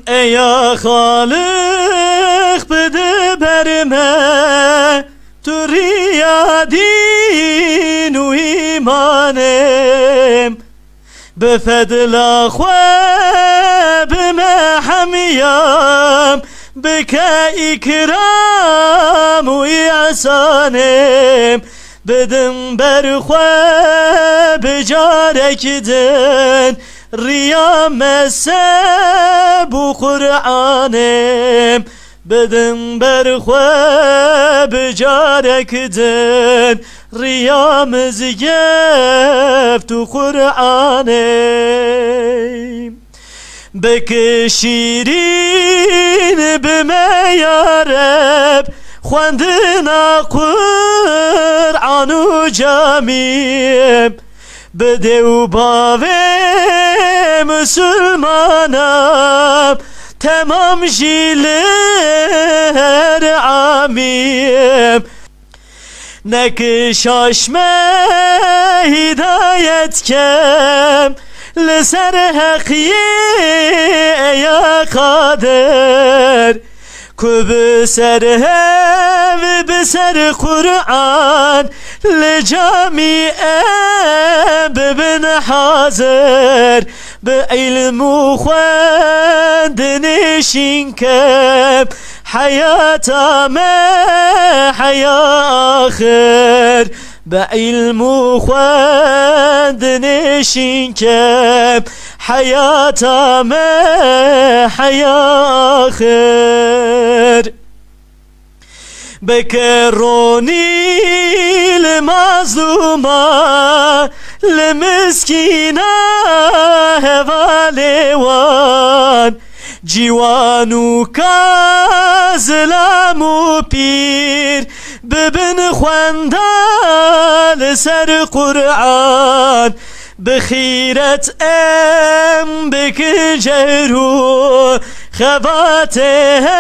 ایا خالق بده بر من تو ریا دین و ایمانم به فضل خواب ما حمیم بك اکرام و احسانم بدم بر خواب جارك دن ريام السب وقرآنم بدم بر خواب جارك دن ريام زيفت وقرآنم بك شيرين بما يا رب خواندنا قرآن و جامیم بده و باوی مسلمانم تمام جیلر عامیم نکشاشمه هدایت کم لسر حقیه یا قادر که بسر هم بسر قرآن لجامعه ببن حاضر به علم و خواند نشین کم حیاتم حیا آخر به علم و خواند نشین کم حیاتم حیا آخر بكروني لمظلومة لمسكينة هواليوان جيوانو كازلام و پیر ببن خوانده لسر قرآن بخيرت بك جهرو خواتهم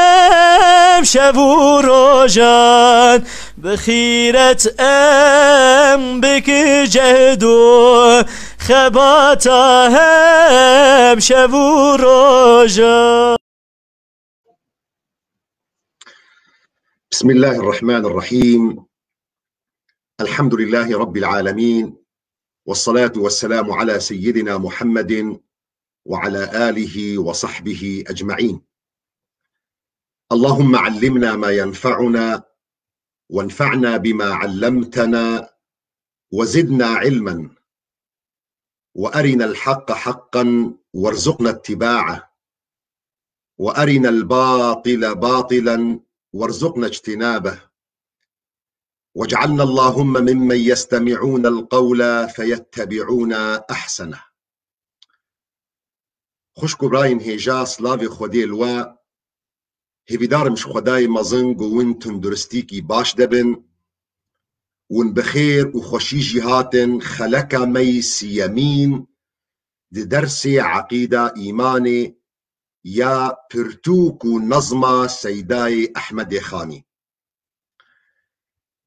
شبو روجان بخيرت بك جهدو خواتهم شبو روجان. بسم الله الرحمن الرحيم. الحمد لله رب العالمين، والصلاة والسلام على سيدنا محمد وعلى آله وصحبه أجمعين. اللهم علمنا ما ينفعنا وانفعنا بما علمتنا وزدنا علما، وأرنا الحق حقا وارزقنا اتباعه، وأرنا الباطل باطلا وارزقنا اجتنابه، واجعلنا اللهم ممن يستمعون القول فيتبعون احسنه. خوشکو براین هیجا سلاوی خودی الوا هیویدارمش خدای مزنگ و ون تندرستی کی باش دبن ون بخیر و خوشی جهاتن خلق ميس يمين دي درس عقيدة إيماني يا پرتوك و نظمة سيداي أحمد خاني.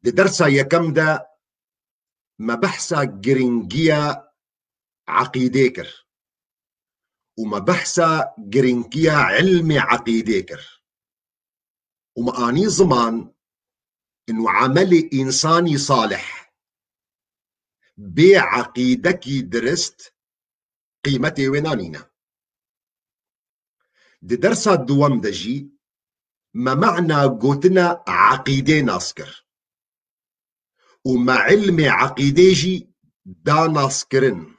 دي درسا يكم دا ما بحثا جرينجيا عقيديكر وما بحثا جرينجيا علم عقيديكر وما آني زمان إنو عمل إنساني صالح بعقيدكي درست قيمتي وينانينا. دي درسا دوام دجي ما معنى قوتنا عقيدة ناسكر وما علم عقيديجي دا ناسكرن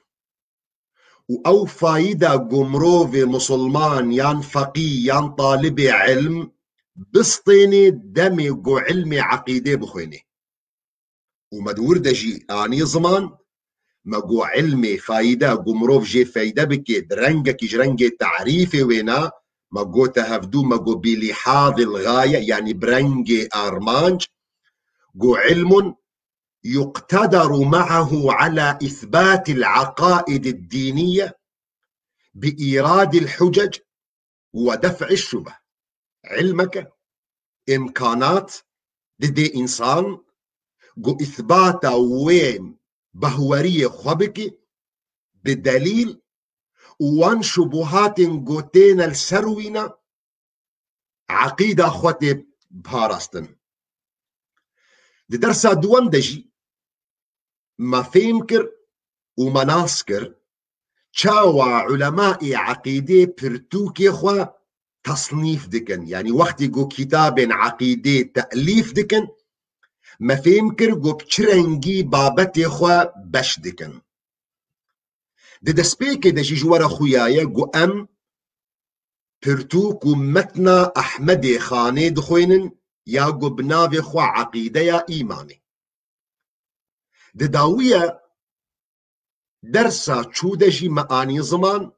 و فايدة قمروف مسلمان يان فقيه يان طالب علم بسطيني دمي قو علم عقيدة بخويني وما دور دجي آني زمان ما قو علم فايدة قمروف جي فايدة بكي درنجة كي جرنجة تعريفي وينا ما قو تهفدو ما قو بلحاظ الغاية يعني برنجة أرمانج قو علم يقتدر معه على إثبات العقائد الدينية بإيراد الحجج ودفع الشبه. علمك إمكانات دي إنسان قو إثباتا وين بهورية خبكي بالدليل وان شبهات قوتين السروينا عقيدة خوتي بهارستن. دي درسا دوام دجي ما فيمكر وما ناسكر چاوا علماء عقيدة برتوكي خوا تصنيف دكن، يعني وقت جو كتاب عقيدة تأليف دكن ما فيمكر جو بچرنگي بابتي خوا بش دكن. دي دسبيكي دجي جوارا خويايا جو ام برتوك ومتنا احمد خاني دخوينن يا جو بناوي خوا عقيدة يا ايماني. دي داوية درسا چودجي معاني زمان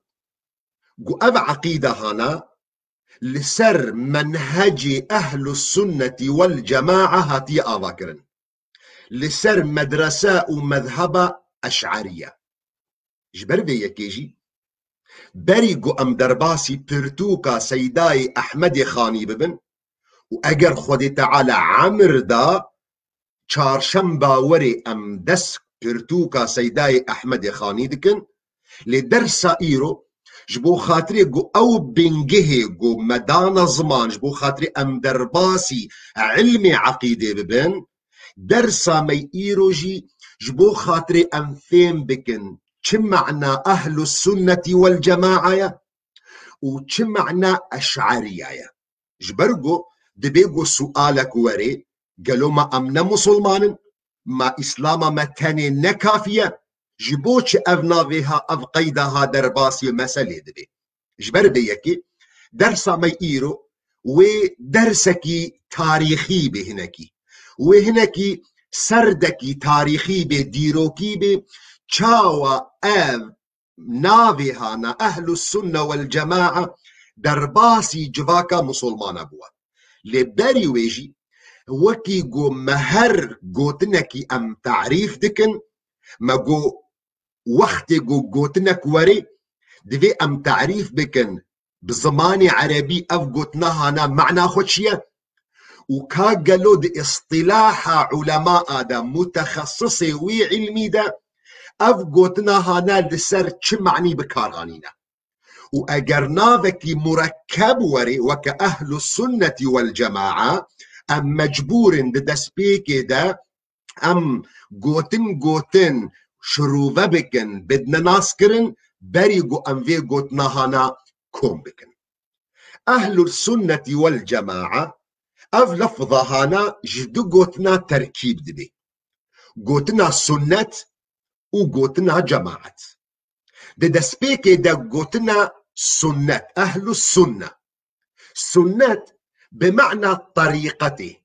جو اب عقيدة هانا لسر منهج أهل السنة والجماعة هاتي آذاكرن لسر مدرسة ومذهب أشعرية جبر بي يكيجي بريقو أم درباسي برتوكا سيداي أحمد خاني ببن وأجر خودي تعالى عمر دا چارشنبا وري أم دس برتوكا سيداي أحمد خاني دكن لدرسا إيرو جبو خاطري جو او بنجهي جو مدانا زمان جبو خاطري ام درباسي علمي عقيدة ببن درسا مي ايروجي جبو خاطري ام فين بكن چم معنى اهل السنة والجماعة وچم معنى اشعرية جبرجو دبيجو سؤالك وري قالوا ما امنا مسلمان ما اسلام ما تاني نكافية جبوش أفناغيها أفقيدها درباسي مسألة دبي جبر بيكي درسا ما يئيرو ودرسكي تاريخي بهنكي وهنكي سردكي تاريخي بديروكي به چاوا أف ناويهانا أهل السنة والجماعة درباسي جواكا مسلمان أبوا لباري ويجي وكي جو مهر جوتنكي أم تعريف دكن ما جو وقت جو جوتنك وري دفي ام تعريف بكن بزماني عربي اف جوتنا هانا معنى خوشية وكا قالوا دي اصطلاح علماء دا متخصصي وعلمي دا اف جوتنا هانا لسر چه معني بكارغانينا واقرنا ذكي مركب وري وكأهل السنة والجماعة ام مجبور دسبيكي دا ام جوتن شروفه بكن بدنا ناسكرن بريقو أنفي قوتنا هانا كوم بكن. أهل السنة والجماعة أف لفظة هانا جدو قوتنا تركيب دبي قوتنا سنة وقوتنا جماعة دا سبيكي دا قوتنا سنة أهل السنة سنة بمعنى طريقتي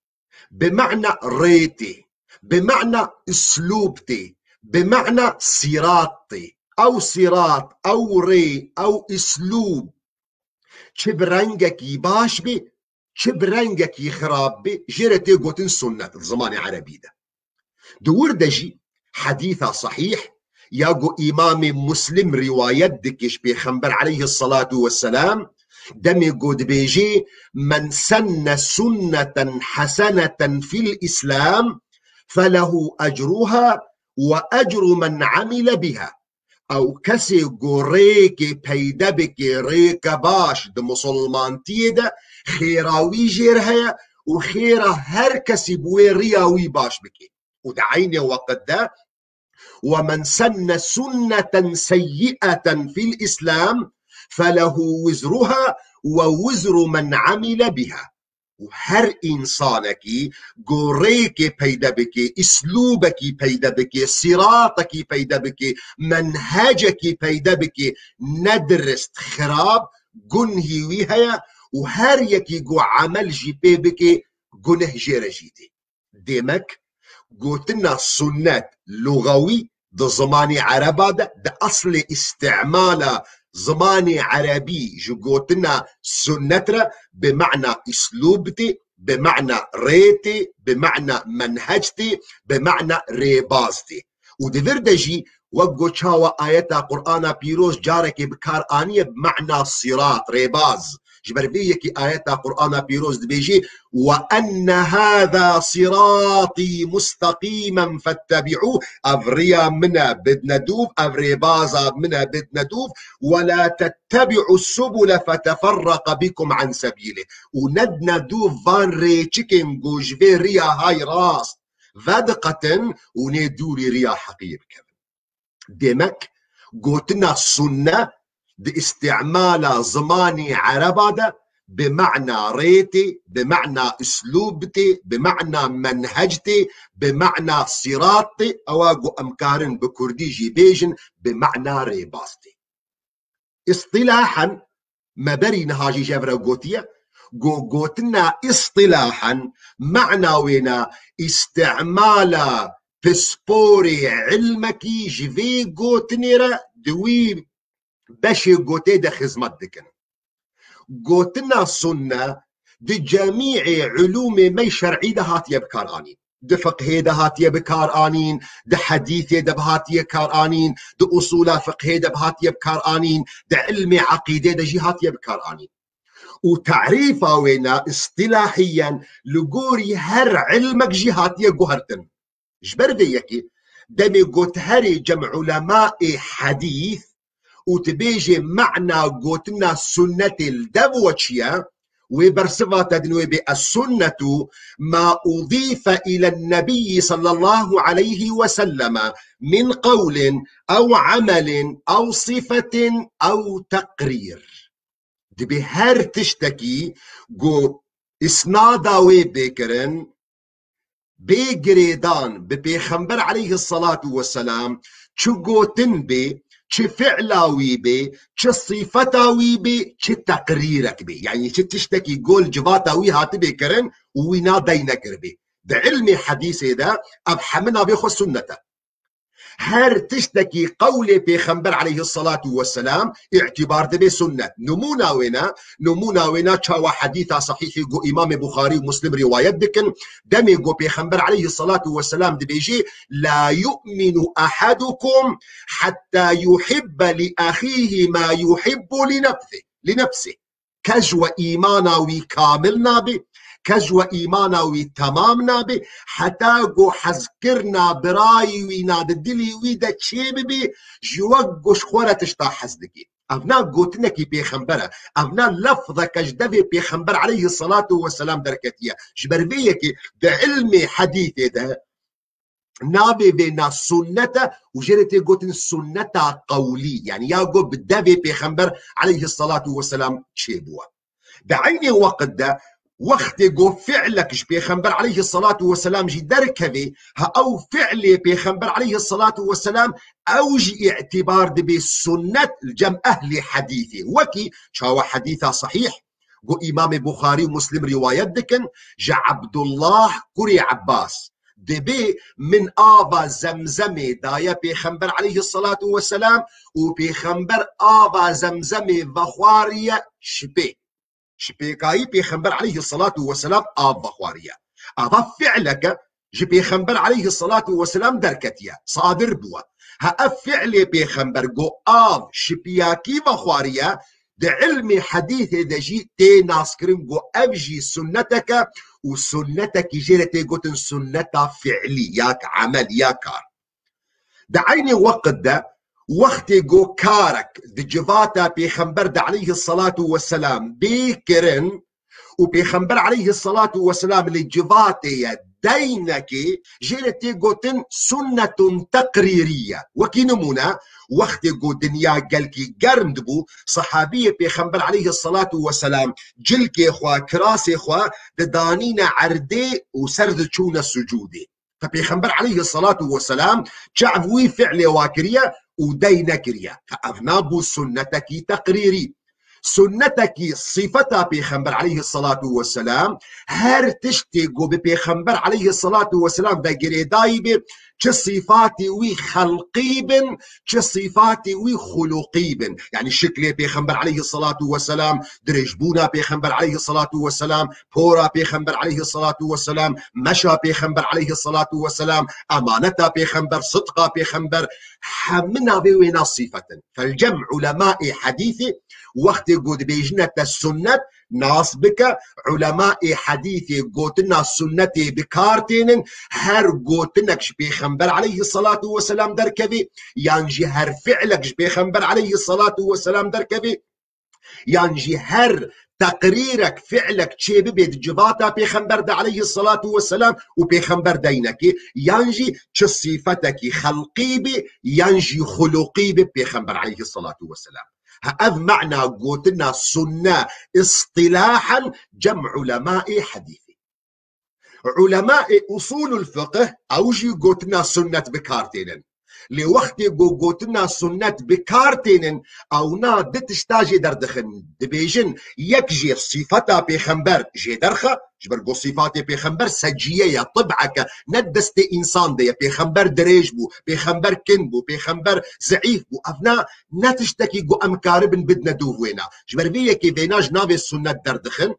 بمعنى ريتي بمعنى اسلوبتي بمعنى صراطي او صراط او ري او اسلوب چبرنگك باش بي چبرنگك خراب بي جرتي قوتن سنة الزمان عربي ده دور دجي حديثة صحيح ياقو امام مسلم رواية دكش بيخنبر عليه الصلاة والسلام دمي قد بيجي من سن سنة حسنة في الإسلام فله أجرها وأجر من عمل بها أو كسي قريك بيدبك ريك باش د مسلمان تيدا خيراوي جيرها وخيرا هر كسي بوي رياوي باش بكي ودعيني وقت ده ومن سن سنة سيئة في الإسلام فله وزرها ووزر من عمل بها وهر إنسانك قريك بيدا بك اسلوبك بيدا بك صراطك بيدا بك منهجك بيدا بك ندرست خراب قنهي ويها وهر يكي قو عمل جي بك قنه جيرجيتي ديمك قوتنا سنة لغوي ده زماني عربا ده أصل استعمال زماني عربي جو قوتنا سنترا بمعنى اسلوبتي بمعنى ريتي بمعنى منهجتي بمعنى ريبازتي ودفردجي وقو تشاوى آياتا قرآن بيروز جارك بكار آنية بمعنى صراط ريباز جبر بيكي آيات قرآن بيروز دبيجي وأن هذا صراطي مستقيما فاتبعوه أفريا منا بدنا دوب أفري بازا منا بدنا دوب ولا تتبعوا السبل فتفرق بكم عن سبيله وندنا دوب فان ري تشيكن جوج في ريا هاي راس فدقة وندوري ريا حقير كذا دمك قوتنا السنة باستعمال زماني عربادة بمعنى ريتي بمعنى اسلوبتي بمعنى منهجتي بمعنى صراطي اواقو امكارن بكرديجي بيجن بمعنى ريباستي اصطلاحا ما بري نهاجي جبرة قوتية قوتنا اصطلاحا معنى وينا استعمال بسبوري علمكي جفي قوتنيرا دوي باشي قوتي دا خزمت دكن قوتنا سنة دي جميع علوم مي شرعي ده هاتيه بكارانين دي فقه ده هاتيه بكارانين دي حديث ده بهاتيه كارانين دي أصول فقه ده بهاتيه بكارانين دي علم عقيدة ده جي هاتيه بكارانين وتعريفه وينا اصطلاحيا لقوري هر علمك جي هاتيه قهرتن جبر ديكي دمي قوت هري جمع علماء حديث وتبيجي معنى قوتنا سنة الدبوتشيا وبرسفة تدنوي بالسنة ما أضيف إلى النبي صلى الله عليه وسلم من قول أو عمل أو صفة أو تقرير دبي هر تشتكي قو إسنادا وبكرن بجريدان ببيخنبر عليه الصلاة والسلام شو قوتن بي چه فعلاوي بي چه صفتاوي بي چه تقريرك بي يعني چه تشتكي قول جباتاوي هاتبي كرن وينا دينكر بي ده علمي حديثي ده ابحمنا بيخو سنته هر تشتكي قولي بيخنبر عليه الصلاة والسلام اعتبار دبي سنة نمونا وينا چاوا حديثة صحيحي قو إمام بخاري ومسلم روايات دكن دمي قو بيخنبر عليه الصلاة والسلام دبيجي لا يؤمن أحدكم حتى يحب لأخيه ما يحب لنفسه كجو إيمانا وكاملنا به كجو إيمانا وتمامنا به حتى جو حذكرنا براي ويناد الدلي ويدا تشيب بي جوج شخورة تشتا حزدكي أبنا قوتنكي بيخنبرة أبنا لفظة كجدفي بيخنبر عليه الصلاة والسلام دركتية جبربيكي ده علمي حديثي ده نابي بين سنة وجرتي قوتن سنة قولي يعني يا قو بدافي بيخنبر عليه الصلاة والسلام تشيبوا بعيني وقت ده وقت جو فعلك بيخنبر عليه الصلاة والسلام جي دركبي أو فعلي بيخنبر عليه الصلاة والسلام أوجي اعتبار دبي سنة الجم أهل حديثي وكي شاوى حديثة صحيح جو إمام بخاري ومسلم روايات دكن جا عبد الله كري عباس دبي من آبا زمزمي دايا بيخنبر عليه الصلاة والسلام وبيخنبر آبا زمزمي بخوارية شبيكاي بيخنبر عليه الصلاة والسلام آب بخوارية أبا فعلك جي بيخنبر عليه الصلاة والسلام دركتيا صادر بوا ها فعلي بيخنبر جو آب شبياكي بخوارية ده علمي حديث ده جي تي ناسكرين جو أبجي سنتك وسنتك جيرتي قوتن سنتا فعلي ياك عمل يا كار ده عيني وقت ده وقت جو كارك دي جفاتا بيخنبر ده عليه الصلاة والسلام بيكرن وبيخنبر عليه الصلاة والسلام لجفاتي دينكي جيرتي قوتن سنة تقريرية وكي نمونا وقت جو دنيا قلكي قرمدبو صحابية بيخنبر عليه الصلاة والسلام جلكي خوا كراسي خوا دانينا عردي وسرد تشونا السجودي فبيخنبر عليه الصلاة والسلام شعبوي فعل واكرية ودينكرية فأفنابو سنتك تقريري سنتك صفتها بيخنبر عليه الصلاة والسلام هر تشتيقو بيخنبر عليه الصلاة والسلام دا قريدايب چه صفاتي وي خلقيبن چه صفاتي وي خلقيبن يعني شكل بيخنبر عليه الصلاة والسلام درجبونا بيخنبر عليه الصلاة والسلام بورا بيخنبر عليه الصلاة والسلام مشى بيخنبر عليه الصلاة والسلام أمانتا بيخنبر صدقا بيخنبر حمنا بوينا صفة فالجمع علماء حديثي وقت قد بيجنة السنة ناس بك علماء حديثي قوتنا السنة بكارتين هر قوتنكش بيخنبر عليه الصلاة والسلام دركبي ينجي هر فعلكش بيخنبر عليه الصلاة والسلام دركبي ينجي هر تقريرك فعلك شي ببيت جباتا بيخنبر دا عليه الصلاة والسلام وبيخنبر دينك ينجي صفتك خلقي بي ينجي خلقي بي بيخنبر عليه الصلاة والسلام. هذا معنى قوتنا سنة اصطلاحا جمع علماء حديثي. علماء أصول الفقه أوجي قوتنا سنة بكارتين لوقت قوتنا سنة بكارتين أو نا دتشتاجي دردخن دبيجن يكجي صفتا بيخنبر جي درخة جبر صفاتي بيخنبر سجية طبعك ندست إنسان دي بيخنبر دريج بو بيخنبر كن بو بيخنبر زعيف بو أفنا نتشتكي قو أمكاربن بدنا دوهوينا جبر بيكي بيناج نابي السنة دردخن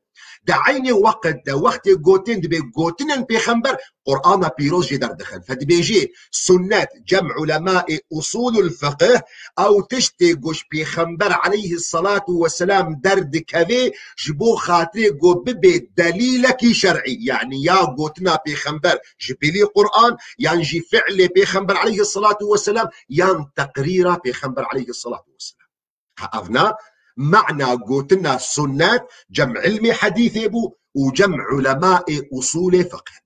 دعيني وقت قوتين دبي قوتين بيخنبر قرآن بيروز جي دردخن فدبيجي سنة جمع علماء أصول الفقه أو تشتيقوش بيخنبر عليه الصلاة والسلام درد كذي جبو خاطري قو ببي دليلك شرعي يعني يا قوتنا بيخنبر جبلي قرآن يعني جي فعل بيخنبر عليه الصلاة والسلام يعني تقرير بيخنبر عليه الصلاة والسلام. هأفنا معنى قوتنا سنات جمع علمي حديثي بو وجمع علماء أصول فقه.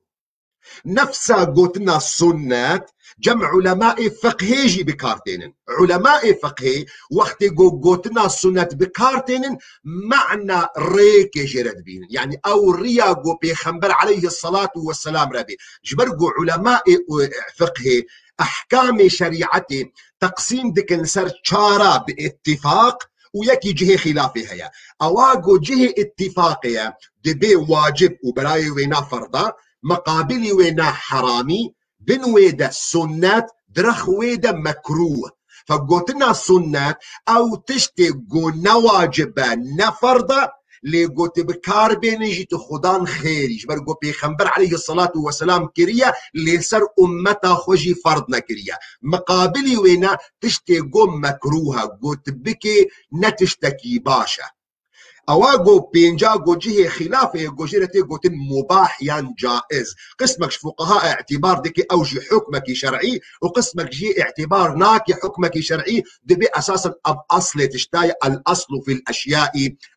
نفسها قوتنا سنات جمع علماء فقه جي بكارتين علماء فقه وقت قوتنا سنات بكارتين معنى ريك جرد بين يعني أو رياقو بيخنبر عليه الصلاة والسلام ربي جبرقو علماء فقه أحكام شريعتي تقسيم دكن سر شارع باتفاق ويكي جهة خلافها يا أواقو جهة اتفاقية دبي واجب وبراي وينا فرضا مقابلي وينا حرامي بن ويدا سنات درخ ويدا مكروه فقوتنا سنات أو تشتي قو نواجبا نفرضا لي قوت بكار بينجي تخدان خيري جبر قو بيخنبر عليه الصلاة والسلام كريا لي سر أمتا خوجي فرضنا كريا مقابلي وينا تشتي قو مكروها قوت بكي نتشتكي باشا أواقو بينجا قو جهي خلافه قو جيرتي قوتن مباح يان جائز قسمك فقهاء اعتبار دكي أوجي حكمك شرعي وقسمك جي اعتبار ناكي حكمك شرعي دبي أساسا أصل تشتاي الأصل في الأشياء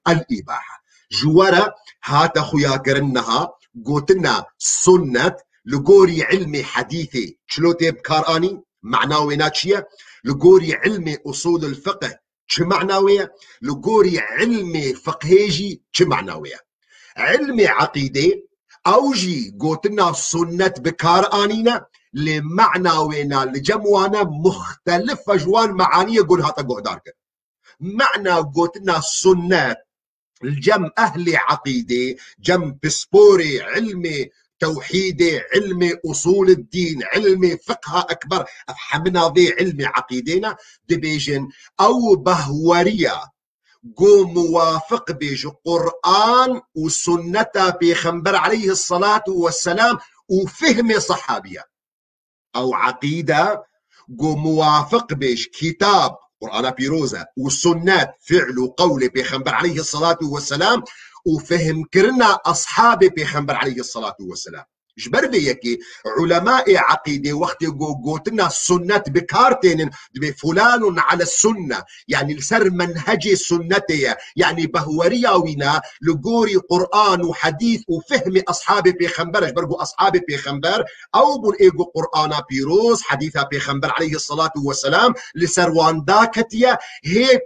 الإباحة جوارا هاتا خويا كرنها قوتنا سنة لقوري علمي حديثي شلوتي بكاراني معناويناتشيا لقوري علمي أصول الفقه شو معناوية؟ لقوري علمي فقهيجي شو معناوية؟ علمي عقيدة أوجي قوتنا سنة بكار آنينا لمعناوينا لجموانا مختلف جوان معانية قول هاتا قهدارك معنى قوتنا سنة الجم أهل عقيدة جم بسبوري علمي توحيدي علمي أصول الدين علمي فقه أكبر أفهمنا ذي علمي عقيدنا دبيجن أو بهورية قو موافق بيج قرآن وسنة بيخنبر عليه الصلاة والسلام وفهم صحابية أو عقيدة قو موافق بيج كتاب قرآن بيروزة والسنة فعل وقول بيخنبر عليه الصلاة والسلام وفهم كرنا أصحابي بيخنبر عليه الصلاة والسلام جبر بيكي علماء عقيدة وقت قوتنا السنة بكارتين بفلان على السنة يعني لسر منهجي سنتي يعني بهوريا وينا لقوري قرآن وحديث وفهم أصحابي بيخنبر جبرقو أصحابي بيخنبر أو بن إيقو قرآن بيروز حديثة بيخنبر عليه الصلاة والسلام لسر وانداكتيا هي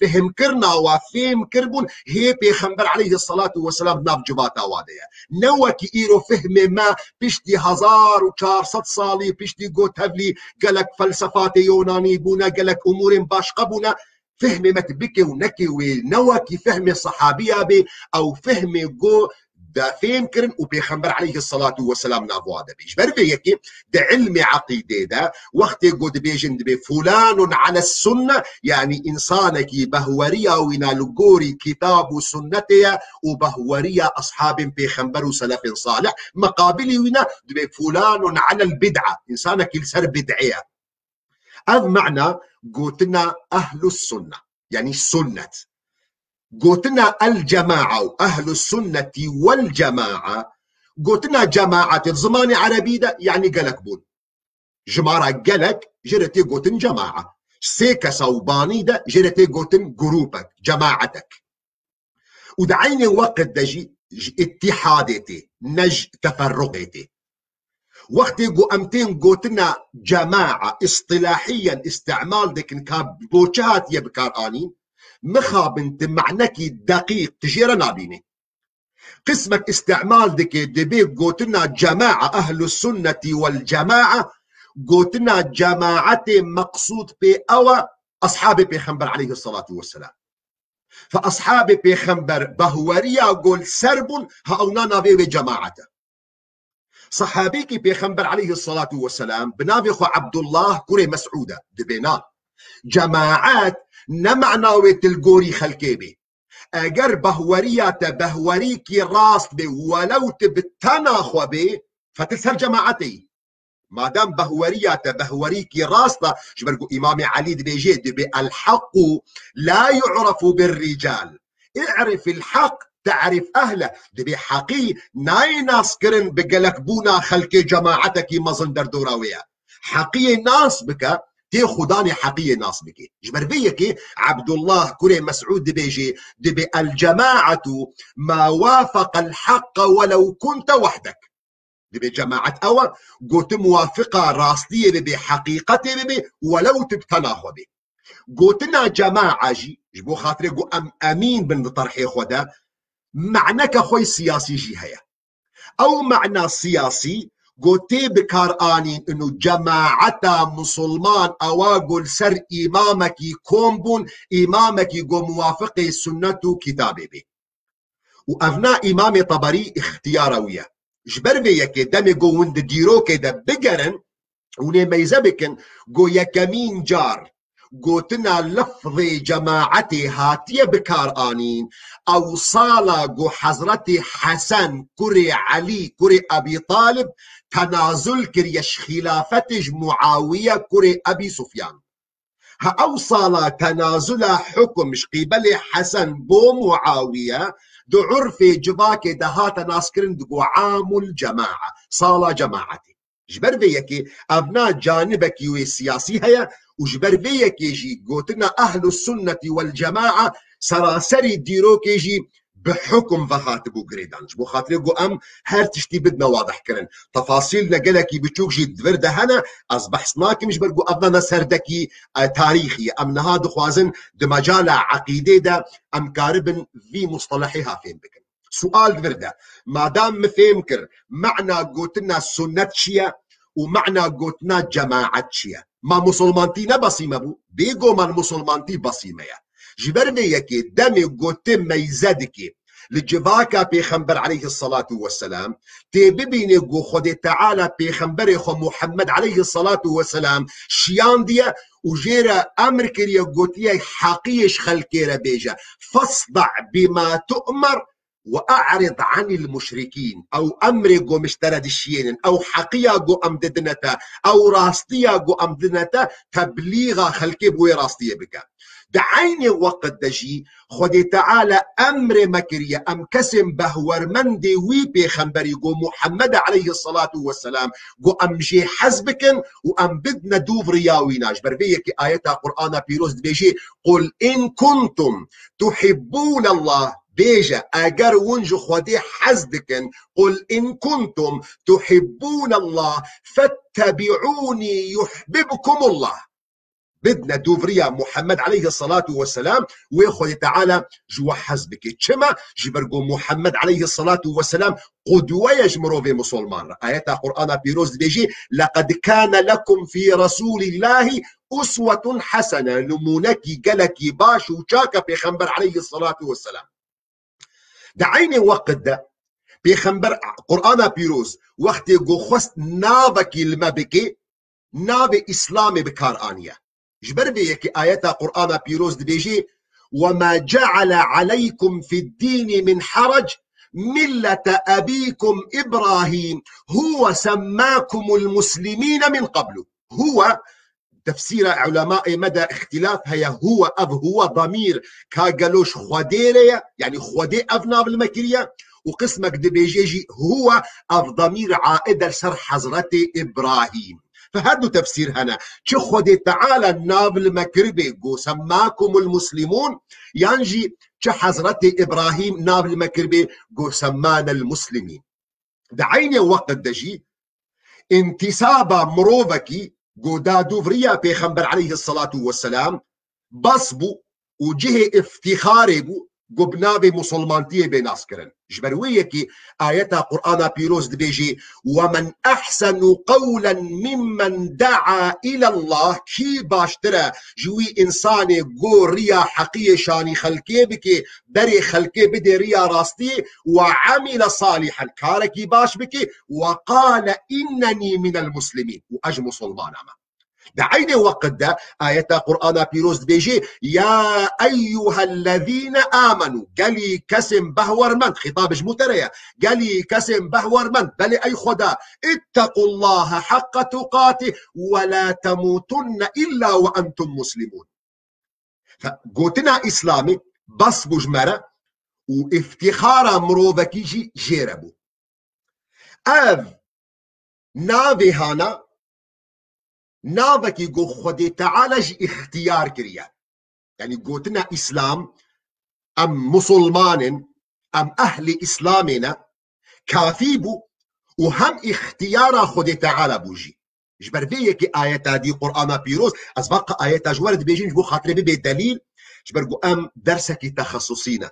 فهم كرنا وفهم كربون هي بيخنبر عليه الصلاة والسلام ناب جباتا وادية نوكي إيرو فهم ما بيشتي 1400 صالي بيشتي قوت هفلي قالك فلسفات يوناني بونا قالك أمور باش قبونا فهم متبكي ونكي ونوكي فهم صحابية بي أو فهم قو دا فهم كرن وبيخنبر عليه الصلاة والسلام نافو هذا بيش بربيكي دا علمي عقيدة دا وقت قد بيجن بي فلان على السنة يعني إنسانك بهوريا وينا لقوري كتاب سنتي وبهوريا أصحاب بيخنبر سلف صالح مقابلي وينا بي فلان على البدعة إنسانك يلسر بدعية هذا معنى قوتنا أهل السنة يعني سنة قوتنا الجماعة وأهل السنة والجماعة قوتنا جماعة الزمان عربي ده يعني قلق بون جمارة قلق جرتي قوتن جماعة سيكا صوباني ده جرتي قوتن جروبك جماعتك ودعيني وقت دجي اتحادتي نج تفرقتي وقت جو أمتين قوتنا جماعة اصطلاحيا استعمال ديك كاب بوشات يبكارانين مخابنت معنكي دقيق تجير نابيني قسمك استعمال ديك دبي قوتنا جماعة أهل السنة والجماعة قوتنا جماعة مقصود بي أو أصحاب بيخنبر عليه الصلاة والسلام فأصحاب بيخنبر بهوريا قول سرب هاونا نابي بجماعته صحابيكي بيخنبر عليه الصلاة والسلام بنابخو عبد الله كوري مسعودة دبينا جماعات نمعناوي تلقوري خلكيبي اگر بهوريات بهوريكي راس بي ولو تبتناخو بي فتسر جماعتي ما دام بهوريات بهوريكي راستا جبرقو امام علي دبيجي دبي الحق لا يعرف بالرجال اعرف الحق تعرف أهله دبي حقي ناي ناس كرن بقلك بونا خلقي جماعتك مظن دردوراوية حقي ناس بك تي خداني حقي ناس بك جبر بيكي عبد الله كوري مسعود دبيجي دبي الجماعة ما وافق الحق ولو كنت وحدك دبي جماعة أول قلت موافقة راستية ببي حقيقتي ببي ولو تبتناخو بي قلتنا جماعة جبو خاطري قو أمين بن طرحي خدا معنى كخوي سياسي جي هيا او معنى سياسي قوتي بكارانين انو جماعة مسلمان اواقل سر امامك كومبون امامك قو موافقي سنة كتابي بي وافنا امام طبري اختياروية جبر بيكي دمي قو وند ديرو كده بقرن وني ميزبكن قو يكمين جار قوتنا لفظ جماعتي هاتية بكارانين أو صالة قو حضرتي حسن كري علي كري أبي طالب تنازل كريش خلافتج معاوية كري أبي سفيان ها أو صالة تنازل حكم مش قبل حسن بو معاوية دو عرفي جباكي دهات ناسكرين دقو عام الجماعة صالة جماعتي جبر بيكي أبناء جانبك يوي سياسي هيا وجبر بيكي جي قوتنا أهل السنة والجماعة سراسري ديرو كيجي بحكم فهاتبو قريدان جبو خاطري قو أم هر تشتي بدنا واضح كرن تفاصيل نقلكي بتشوك جي دفرده هنا أصبح سناكي مش برقو أبنا سردكي تاريخي أم نهاد خوازن دمجال عقيدة دا أم كاربن في مصطلحها فين بكن سؤال دفرده ما دام مفهمكر معنى قوتنا سنة شيا ومعنى قوتنا جماعة شيا ما مسلمانتي نبصيمة بو بيقو من مسلمانتي بصيمة جبر بيكي دمي قوتم ميزادكي لجواكا بيخنبر عليه الصلاة والسلام تبيني قو خدي تعالى بيخنبر خو محمد عليه الصلاة والسلام شيان ديا وجيرا أمر كريا قوتيا حقيش خلقيرا بيجا فاصدع بما تؤمر وأعرض عن المشركين أو أمري قو مشترد الشيين أو حقيا قو أمددنتا أو راستيا قو أمددنتا تبليغا خلقي بوي راستيا بك دعيني وقت دجي خدي تعالى أمر مكرية أم كسم بهور مندي وي بيخنبري قو محمد عليه الصلاة والسلام قو أم جي حزبكن وأم بدنا دوف رياويناش بربيك آياتها قرآن بيروز بيجي قل إن كنتم تحبون الله بيجا اگر ونجو خودي حزدكن قل إن كنتم تحبون الله فاتبعوني يحببكم الله بدنا دوفريا محمد عليه الصلاة والسلام ويخذ تعالى جوا حزبك كما جبرقو محمد عليه الصلاة والسلام قدوة يجمرو في مسلمان آيات قرآن بيروز بيجي لقد كان لكم في رسول الله أسوة حسنة نمونكي قلكي باش وشاكا بيخنبر عليه الصلاة والسلام دعيني وقت ده بيخنبر قرآن بيروز وقت يقول خست نابكي المبكي ناب إسلامي بكارانية جبر بيكي آيات قرآن بيروز بيجي وما جعل عليكم في الدين من حرج ملة أبيكم إبراهيم هو سماكم المسلمين من قبل هو تفسير علماء مدى اختلاف هي هو ضمير كاقلوش خوديريا يعني خودي أفناب المكرية، وقسمك دبيجيجي هو ضمير عائد لسر حضرة إبراهيم. فهذا تفسير هنا شو خودي تعالى الناب المكربي قو سماكم المسلمون ينجي شو حضرة إبراهيم ناب المكربي قو سمانا المسلمين. دعيني وقت دجي انتسابا مروفكي قودا دوفريا بيخنبر عليه الصلاة والسلام بصبو وجه افتخاري بو قبنابي مسلمانتيه بناسكرن جبرويكي آياتها قرآن بيروز دبيجي ومن أحسن قولا ممن دعا إلى الله كي باشترى جوي إنساني قو ريا حقية شاني خلقي بكي دري خلقي بدي ريا راستي وعمل صالحا كاركي باش بكي وقال إنني من المسلمين وأج مسلمان أما دعيني وقت ده آية قرآن بيروز بيجي يا أيها الذين آمنوا قالي كسم بهور من خطاب جمتريا قالي كسم بهور من بل أي خدا اتقوا الله حق تقاته ولا تموتن إلا وأنتم مسلمون. فقوتنا إسلامي بس بجمرة وافتخار مروفكيجي جيربو أف نافي هانا نافكي قو خودي تعالى جي اختيار كريا يعني قوتنا إسلام أم مسلمان أم أهل إسلامنا كافيبو وهم اختيار خودي تعالى بوجي جبر فيك آيات دي قرآن بيروز أسبق آيات جوارد بيجين جو خاطري بي دليل جبر قو أم درسك تخصصينا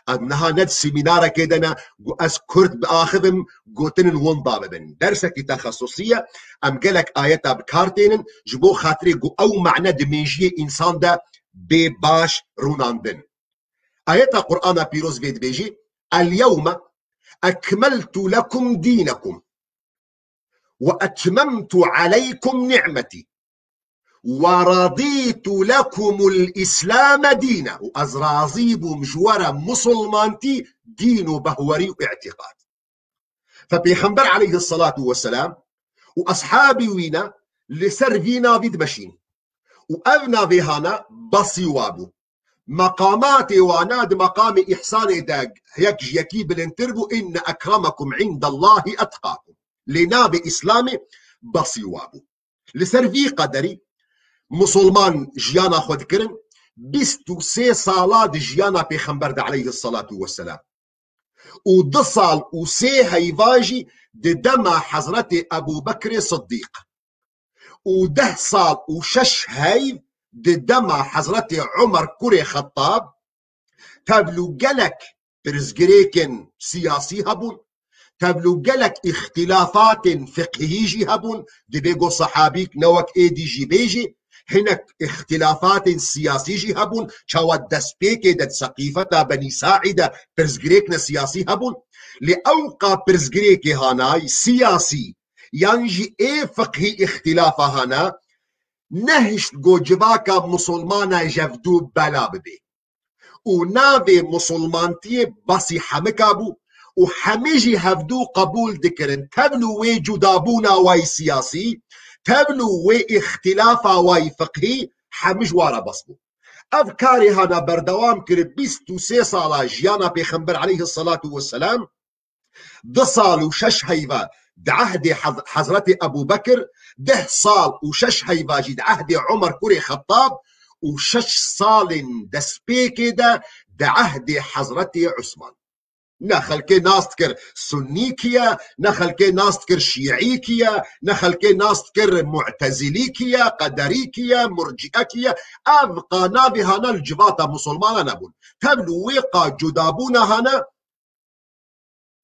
أنها ند سيمينارا كدنا جو أذكرت بآخذم قوتن ونضابن درسك تخصصية أم قالك آيات بكارتين جبو خاطري جو أو معنى دميجي إنسان دا بباش روناندن آيات قرآن بيروز بيد بيجي اليوم أكملت لكم دينكم وأتممت عليكم نعمتي ورضيت لكم الإسلام دينا وأزرازيب مجورة مسلمانتي دين بهوري واعتقاد. فبيخنبر عليه الصلاة والسلام وأصحابي وينا لسرفينا بيد مشين وأبنا بهانا بصيوابو مقاماتي واناد مقام إحسان داق هيك جيكي بالانتربو إن أكرمكم عند الله أتقاكم لناب إسلامي بصيوابو لسرفي قدري مسلمان جيانا خود كرن 23 صالات جيانا بيخنبر عليه الصلاة والسلام و2 صال و3 هيفاجي دما حضرة أبو بكر صديق و10 صال و6 هيف دما حضرة عمر كري خطاب تابلو قلك برزقريكن سياسي هبون تابلو قلك اختلافات فقهيجي هبون دي بيقو صحابيك نوك ايدي جي بيجي هناك اختلافات سياسية هبون شاوات دسبيكي داد سقيفة بني ساعدة برزقريكنا سياسي هبون لأوقع برزقريكي هاناي سياسي ينجي ايه فقهي اختلافة هانا نهشت جو جباكا مسلمانا جفدو بلا ببي ونافي مسلمانتي باسي حمكابو وحميجي هفدو قبول دكرن تبلو وي جدابونا واي سياسي تبلو وي اختلافا واي فقهي حمج وارا بصبو أفكاري هانا بردوام كرب 23 صالة جيانا بيخنبر عليه الصلاة والسلام 2 صال و6 هيفا دعهد حضرة أبو بكر 10 صال و6 هيفا جد عهد عمر كري خطاب و6 صال دسبيكي دا دعهد حضرة عثمان نخل كي ناس تكر سنيكيا نخل كي ناس تكر شيعيكيا نخل كي ناس تكر معتزليكيا قدريكيا مرجئكيا أبقى نابي هانا الجباطة مسلمانا نبون تبلو ويقا جدابونا هانا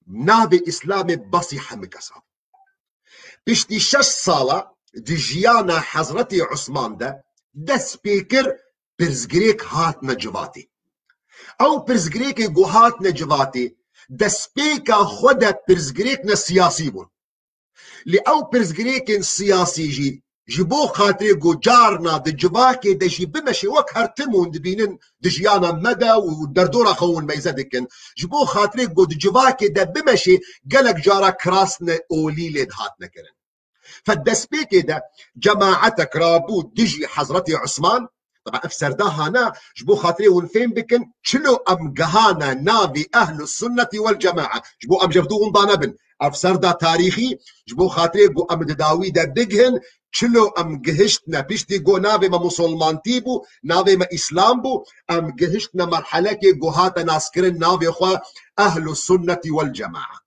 نابي إسلامي بصي حمكسا بشتي 6 صالة دي جيانا حضرتي عثمان ده سبيكر برزقريك هات نجباتي أو برزقريك هات نجباتي ده سبيكا خدا برزقريكنا سياسي بون لأو برزقريك سياسي جيبو خاطري جارنا دي جباكي ده جي بمشي وك هرتمون دي بينن دي جيانا مدى ودردورا خون ميزدكن جيبو خاطري دي جباكي ده بمشي قالك جارا كراسنا أولي لد هات نكرن فالدسبي كده جماعتك رابود دجي حضرتي عثمان طبعا افسر ده هنا جبو خاطري ونفين بكن شلو ام جهانا نابي اهل السنه والجماعه جبو ام جفدو ضانبن افسر ده تاريخي جبو خاطري جو ام داويدا بيجهن شلو ام جهشتنا بيشتي جو نابي ما مسلمان تيبو نابي ما اسلام بو ام جهشتنا مرحله كي جو هاتا ناسكرين نابي خوا اهل السنه والجماعه.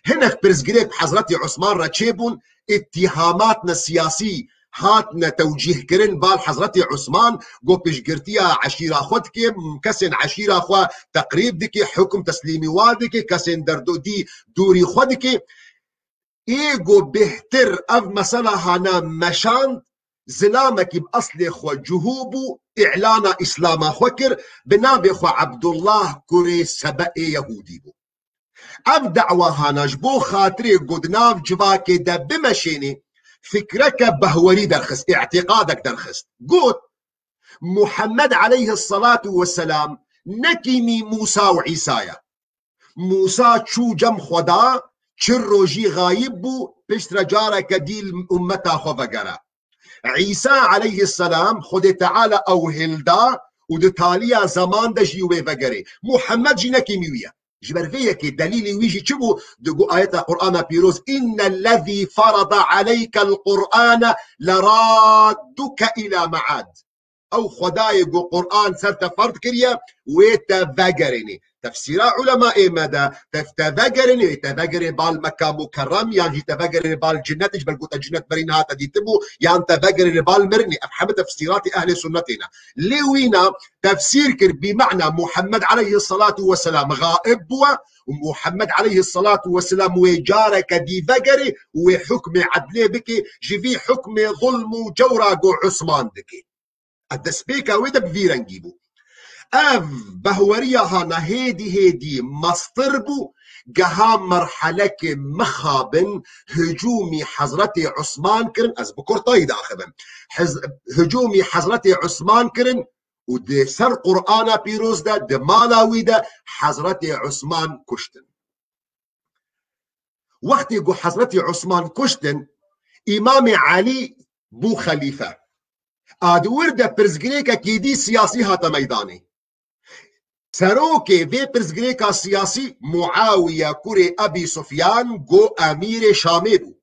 هنا برزجريك حضرتي عثمان راتشيبون اتهاماتنا السياسي هاتنا توجيه كرن بال حضرتي عثمان جو بشجرتيا عشيرة خودكي كسن عشيرة خوا تقريب دكي حكم تسليمي وادكي كسن دردو دي دوري خودكي ايجو بهتر اف مسألة هانا مشان زلامك بأصل خوا جهوبو اعلان اسلام خوكر بنابي خوا عبد الله كوري سبئي يهودي بو ام دعوة هانا جبو خاطري قدناف جباكي دا بمشيني فكرك بهوري درخست اعتقادك درخست قلت محمد عليه الصلاة والسلام نكيمي موسى وعيسايا موسى تشو جم خدا چروجي غايب بو بشتر جارك ديل امتا خوفقرا عيسى عليه السلام خد تعالى او هلدا ودتاليا زمان دا جيوه فقري محمد جي نكيميويا جبرفيك دليل ويجي تشبو دقو آيات القرآن بيروز إن الذي فرض عليك القرآن لرادك إلى معاد أو خدايق قرآن سرت فرض كريا ويتفقرني تفسير علماء مدى تفقرني يتفقرني بالمكة مكرم يعني تفقرني بالجنة جبل قوت الجنة برينها تديتبو يعني تفقرني بالمرني أفهم تفسيرات أهل سنتنا لوينا تفسير كر بمعنى محمد عليه الصلاة والسلام غائب ومحمد عليه الصلاة والسلام وجارك دي فقري وحكم عدلي بك جفي حكم ظلم وجورا قو عثمان بك الدسبيكا ويدا بفيرا نجيبو اف بهوريا هانا هيدي مصطربو جها مرحلة مخابن هجومي حضرتي عثمان كرن از بكور طايد اخبن هجومي حضرتي عثمان كرن ودي سر قرآن بيروز دا دمالاوي دا حضرتي عثمان كشتن وقت يقول حضرتي عثمان كشتن امام علي بو خليفة ادور دا برزجريكا كيدي سياسي هاتا ميداني سروكي في برزجريكا سياسي معاوية كوري ابي سفيان جو امير شامي بو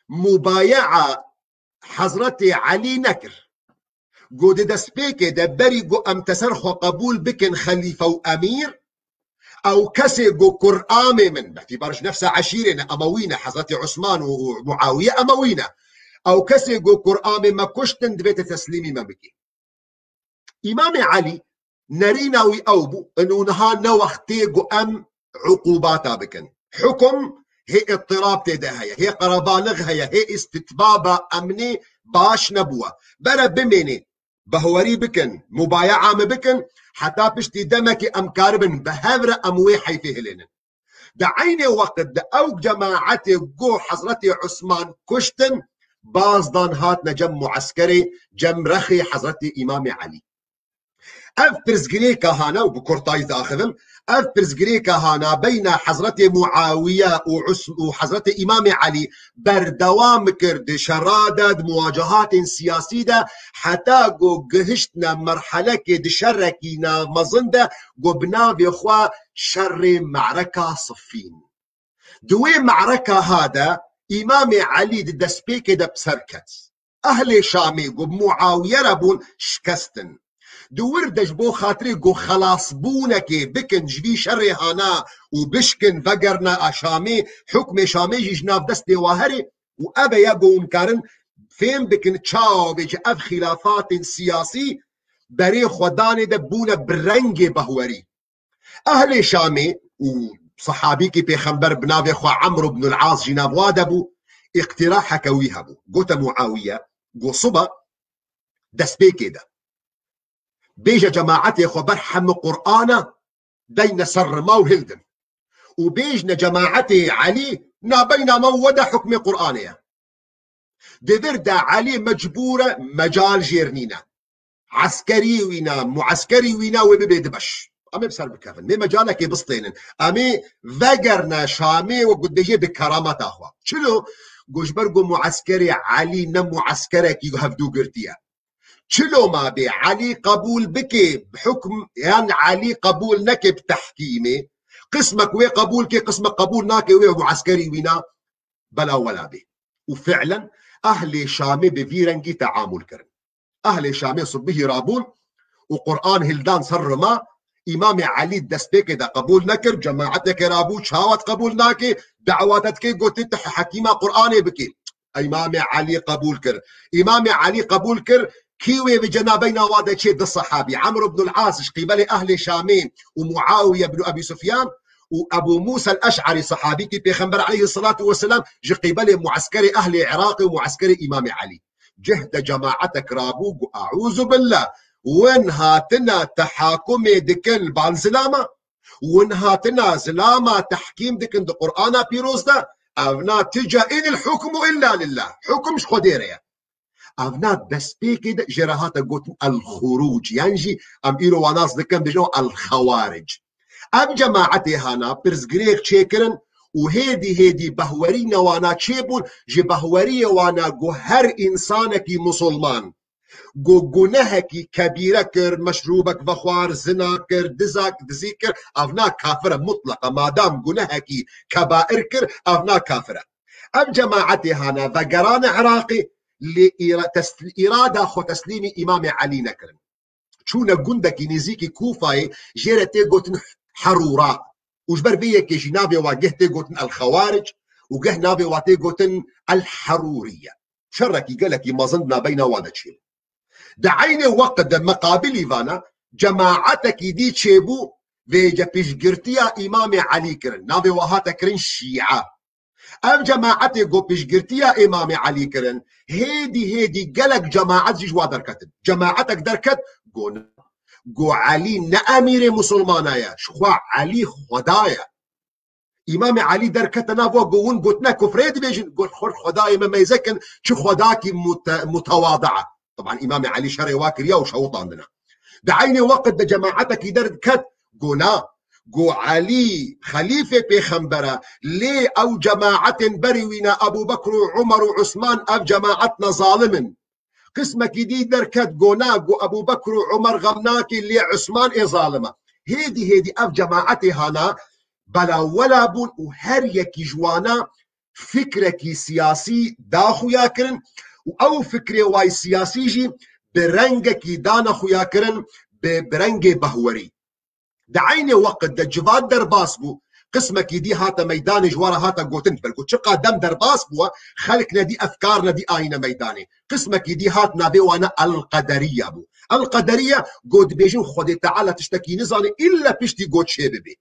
مبايعة حضرتي علي نكر جو دي دسبيكي دبري جو ام تسرخو قبول بكن خليفة وامير او كسي جو قرآمي من باعتبارش نفسها عشيرنا اموينا حضرتي عثمان ومعاوية اموينا او كسي جو قرآن ما كشتن دبيت تسليمي ما بكي امام علي نرينا ويأوبو انو نهانا وقتي جو ام عقوباتا بكن حكم هي اضطراب تدهيا هي قربالغ هي استتبابا امني باش نبوة برا بميني بهوري بكن مبايعة ما بكن حتى بشتي دمك ام كاربن بهذر اموي حيفيه لنا دعيني وقت دا او جماعتي جو حضرتي عثمان كشتن بازدان هاتنا جم معسكري جم رخي حضرتي إمام علي اف برزجريكا هانا وبكورتاي تاخذم اف برزجريكا هانا بين حضرتي معاوية وحضرتي إمام علي بردوام كرد شرادة مواجهات سياسية حتى جو جهشتنا مرحلة كد شركينا مظندة جو بنابي اخوا شر معركة صفين دوي معركة هذا امام علي دسبيكي دا بسركت اهل شامي قو معاوية ربون شكستن دور دجبو خاطري قو خلاص بونكي بكن جبي شري هانا وبشكن فقرنا شامي حكم شامي جناف دستي واهري وابا يقو مكارن فين بكن تشاو بيجي اف خلافات سياسي بري خداني دبونا برنجي بهوري اهل شامي وصحابيكي بيخنبر بنافي خو عمرو بن العاص جناف وادبو اقتراح كويها بو قوت معاوية قو صبا دسبيكي ده بيجا جماعتي خو برحم قرآن بين سرما وهلدن وبيجنا جماعتي علي نابينا مودة حكم قرآنية دبردا علي مجبورة مجال جيرنينا عسكري وينا معسكري وينا وبيدبش امي بسر بكافن مي مجالك بسطين امي فقرنا شامي وقد يجي بكرامات اخوة شنو گوشبرگو معسكري علي نم معسكرك هفدو قرتيا چلو ما بي علي قبول بكي بحكم يعني علي قبول نكي بتحكيمه قسمك وي قبول كي قسمك قبول ناكي وي معسكري وينا بلا ولا بي. وفعلا اهل شامي بفيرنجي تعامل كرن اهل شامي صبيه رابون وقرآن هلدان سرما امام علي دستبيك دا قبول نكر جماعتك رابو شاوت قبول ناكي دعواتك قلت حكيمة قرآن بكي امام علي قبول كر امام علي قبول كر كيوي بجنابينا وادا تشيد الصحابي عمرو بن العاص قبل اهل شامين ومعاويه بن ابي سفيان وابو موسى الاشعري صحابي كي بيغمبر عليه الصلاه والسلام جي قبل معسكري اهل العراق ومعسكري امام علي جهد جماعتك رابوق اعوذ بالله وين هاتنا تحاكم دكن بالزلامه وين هاتنا زلامه تحكيم دكن د قرآن بيروز ده افنا تجا ان الحكم الا لله حكمش خديريا افنا بس بيكد جراهات قلت الخروج يعني ام ايرو وناس دكن بجو الخوارج ام جماعتي هانا برزغريك تشيكرن وهيدي بهوري نوانا تشيبون جي بهوري وانا جو هر انسانك مسلمان جو گناهكي كبيرة كر مشروبك بخوار زنا كر دزاك دزيكر افنا كافرة مطلقة ما دام گناهكي كبائر كر افنا كافرة ام جماعتي هانا ذقران عراقي لإرادة خو تسليم إمام علي نكرن شونا قندكي نزيكي كوفاي جيرتي قوتن حرورا وجبر بيك جنابي واجهتي قوتن الخوارج وجه نابي واتي قوتن الحرورية شركي قالكي ما ظننا بين وادا تشيل دعيني وقت مقابلي فانا جماعتك دي تشيبو فيجا بيشقرتيا إمام علي كرن نابي وهاتا كرن شيعة ام جماعتي جو بيشقرتيا امام علي كرن هيدي قالك جماعت جوا دركت جماعتك دركت جو علي نامير مسلمانايا شخوا علي خدايا امام علي دركت نافو قوون قلتنا كفريد بيجن قلت خدايا ما يزكن شو خداكي متواضعه طبعا امام علي شري واكر يا وشوط عندنا دعيني وقت ده جماعتك دركت قونا جو علي خليفة بيخنبرة ليه أو جماعة بريوينا أبو بكر وعمر وعثمان أو جماعتنا ظالمن قسمك دي دركت قونا جو أبو بكر وعمر غمناكي اللي عثمان إيه ظالمة هيدي أو جماعتي هانا بلا ولا بون وهريكي جوانا فكركي سياسي داخو ياكرن أو فكري واي سياسي جي برنجكي دانا خو ياكرن برنج بهوري دعيني وقت دا جفاد درباس بو قسمك دي هاتا ميداني جوارا هاتا قوتن بلقو تشقا دم درباس بو خلقنا دي أفكارنا دي آينا ميداني قسمك دي هاتنا بي وانا القدرية بو القدرية قود بيجن خودي تعالى تشتكي نزاني إلا بيشتي قود شيبي بي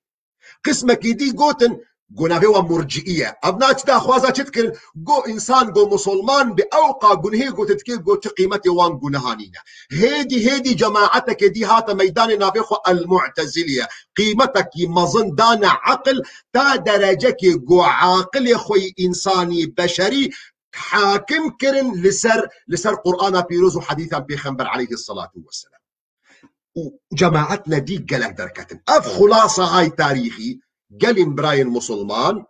قسمك دي قوتن قونا بيوا مرجئية أبنات دا خوازا تذكر قو إنسان قو مسلمان بأوقع قنهي قو تذكر قو تقيمتي وان قنهانينا هيدي جماعتك دي هاتا ميدان نابيخو المعتزلية قيمتك مظن دانا عقل تا درجك قو عاقل خوي إنساني بشري حاكم كرن لسر قرآن بيروز وحديثا بيخنبر عليه الصلاة والسلام وجماعتنا دي قلق دركتن أف خلاصة هاي تاريخي قلم براين مسلمان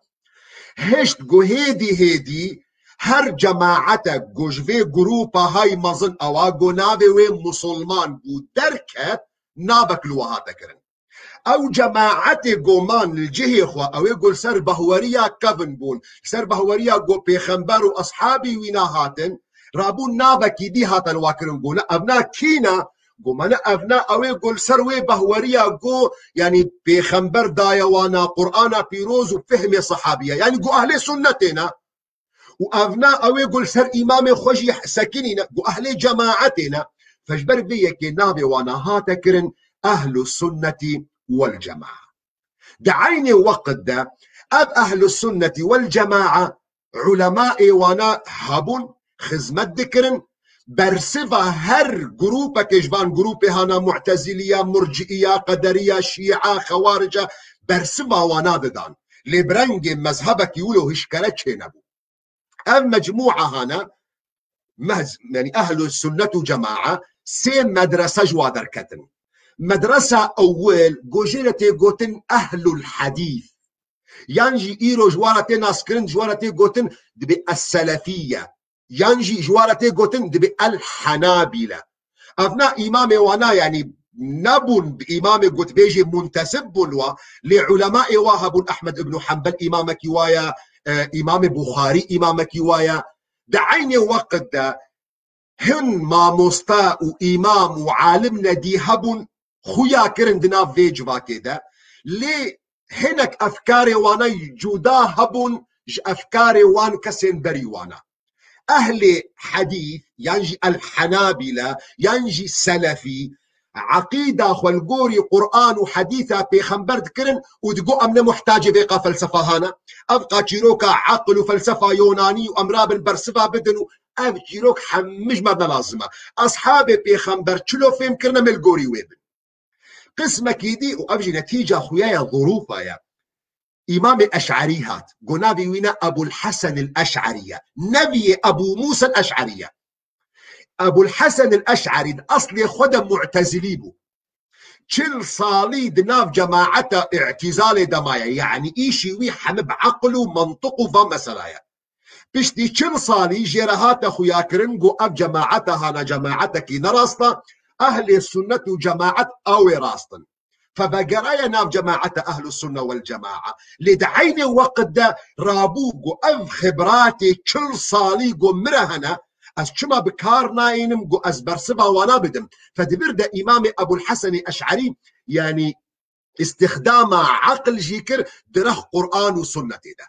هشت جو هيدي هر جماعتك جوجفي جروبا هاي مظن اواغو نابي وين مسلمان بو دركت نابك لوهاتا كرن او جماعتي قومان الجهي خوا او يقول سر بهوريا كفن بون سر بهوريا جو بيخنبر واصحابي وينا هاتن رابون نابكي دي هاتن واكرن قونا ابنا كينا قومنا أبناء أو يقول سروي بهوريا قو يعني بيخنبر دايوانا قرآن بيروز وفهم صحابية يعني قو أهل سنتنا وأبناء أو يقول سر إمام خوشي سكننا قو أهل جماعتنا فاجبر بيك نابي وانا هاتكرن أهل السنة والجماعة دعيني وقت ده أب أهل السنة والجماعة علماء وانا هابون خزمت ذكرن برسفا هر جروبك جبان جروب هانا معتزلية مرجئية قدرية شيعة خوارجة برسفا واناددان لبرنج مذهبك يقولوا هشكالتش نبو أم مجموعة هانا يعني أهل السنة جماعة سين مدرسة جوادر كتن مدرسة أول جوجيرتي قوتن أهل الحديث يانجي إيرو جوارتي ناسكرن جوارتي قوتن دبي السلفية، يانجي جوارتي قوتن دبي الحنابلة. أبناء إمامي وانا يعني نبون بإمامي قلت بيجي منتسب بلوا لعلماء وهب أحمد بن حنبل إمامك ويا إمام بخاري إمامك ويا دعيني وقت دا هن ما مستاء وإمام وعالمنا دي هبون خويا كرن دنا فيج كده لي هنك أفكاري وانا جودا هبون أفكاري وان كسن بري وانا أهل حديث ينجي الحنابلة ينجي سلفي عقيدة خلقوري قرآن وحديثة بيخنبر ذكرن وتقو أمنا محتاجة بيقى فلسفة هانا أبقى جيروكا عقل وفلسفة يوناني وأمراب برسفة بدنو أب جيروك حمج مدنا لازمة أصحابي بيخنبر تشلو فيم كرنا ملقوري ويبن قسمة كيدي وأبجي نتيجة خويايا ظروفة يا إمام أشعري هات قنابي وينا أبو الحسن الأشعرية نبي أبو موسى الأشعرية أبو الحسن الأشعري أصلي خدم معتزلي بو كل صالي دناف جماعته اعتزال دمايا يعني إيشي وي حمب عقله منطقه فمسلايا بشتي كل صالي جيرهات أخويا كرنقو أب جماعته هانا جماعتك نراستا أهل السنة جماعة أو راستن فبقرايا نام جماعة أهل السنة والجماعة لدعيني وقت دا رابوغو أف خبراتي كل صاليغو مرهنا أس كما بكار ناينمغو أس برسبا وانا بدم فدبر دا إمام أبو الحسن الأشعري يعني استخدام عقل جيكر درخ قرآن وسنة دا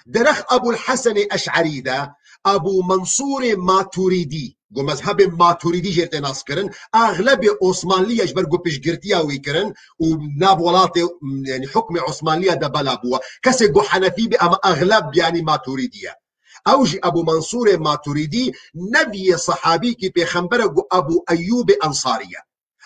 درخ أبو الحسن الأشعري دا أبو منصور ماتوريدي جو مذهب ماتوريدي جرت ناس كرن اغلب عثمانليه جبر جو بيشغرتيا ويكرن وناب ولاتي يعني حكم عثمانليه ده بلا بوا كسي جو حنفي اما اغلب يعني ماتوريديه اوجي ابو منصور ماتوريدي نبي صحابي كي بيخنبر جو ابو ايوب انصاريه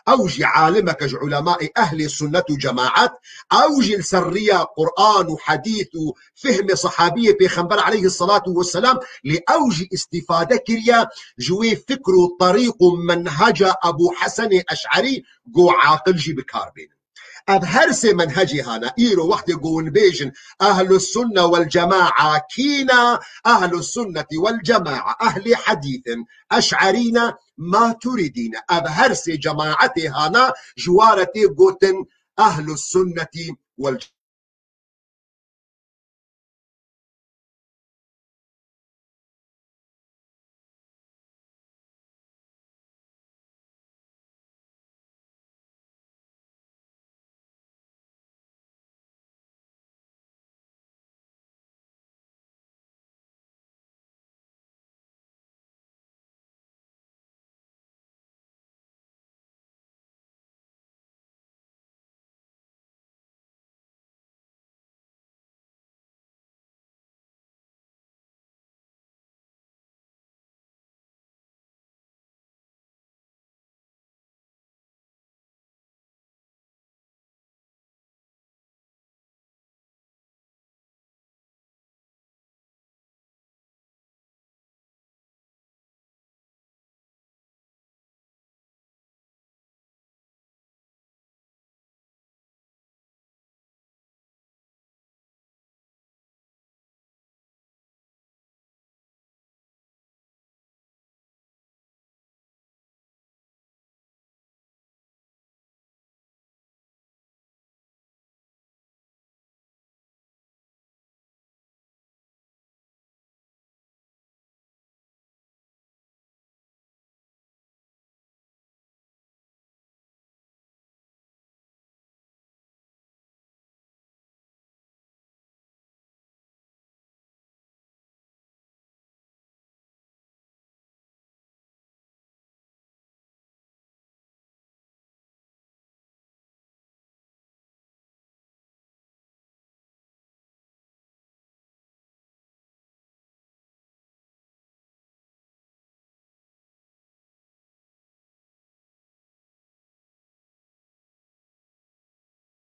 اوجي عالمك علماء اهل السنه جماعات اوجي السريه قران وحديث وفهم صحابيه بيخنبر عليه الصلاه والسلام لاوجي استفاده كريا جوي فكر طريق منهج ابو حسن الاشعري جو عاقل جي بكاربين اب هرسي منهجي هانا ايرو وقت يقول بيجن اهل السنه والجماعه كينا اهل السنه والجماعه اهل حديث اشعرينا ما تريدين اب هرسي جماعتي هانا جوارتي قوتن اهل السنه والجماعه